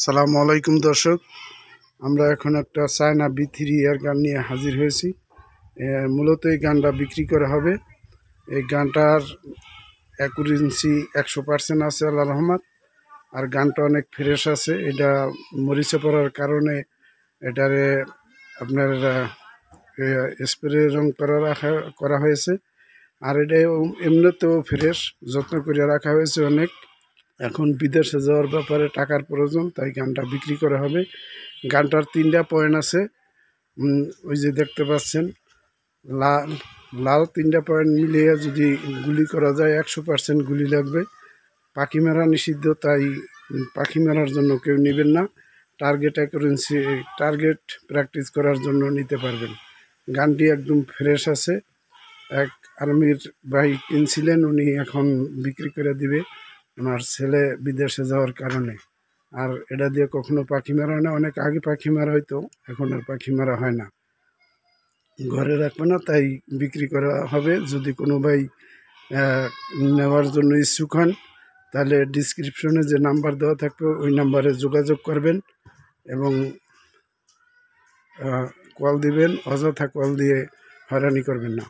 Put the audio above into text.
সালামু আলাইকুম দর্শক, আমরা এখন একটা চায়না B3 এর গান নিয়ে হাজির হয়েছি। মূলত এই গানটা বিক্রি করা হবে। এই গানটার অ্যাকুরেন্সি 100% আছে আল্লাহর রহমত। আর গানটা অনেক ফ্রেশ আছে। এটা মরিচে পড়ার কারণে এটারে আপনার স্প্রে রং করা হয়েছে। আর এটা এমনিতেও ফ্রেশ, যত্ন করে রাখা হয়েছে অনেক। এখন বিদেশে যাওয়ার ব্যাপারে টাকার প্রয়োজন, তাই গানটা বিক্রি করা হবে। গানটার 3টা পয়েন্ট আছে, ওই যে দেখতে পাচ্ছেন লাল লাল 3টা পয়েন্ট মিলিয়ে যদি গুলি করা যায় 100% গুলি লাগবে। পাখি মারা নিষিদ্ধ, তাই পাখি মারার জন্য কেউ নেবেন না। টার্গেট প্র্যাকটিস করার জন্য নিতে পারবেন। গানটি একদম ফ্রেশ আছে। এক আর্মির ভাই কিনছিলেন, উনি এখন বিক্রি করে দিবে ওনার ছেলে বিদেশে যাওয়ার কারণে। আর এটা দিয়ে কখনো পাখি মারা হয় না। অনেক আগে পাখি মারা হয়তো, এখন আর পাখি মারা হয় না। ঘরে রাখবে না, তাই বিক্রি করা হবে। যদি কোনো ভাই নেওয়ার জন্য ইচ্ছুক হন, তাহলে ডিসক্রিপশনে যে নাম্বার দেওয়া থাকবে ওই নাম্বারে যোগাযোগ করবেন এবং কল দিবেন। অযথা কল দিয়ে হয়রানি করবেন না।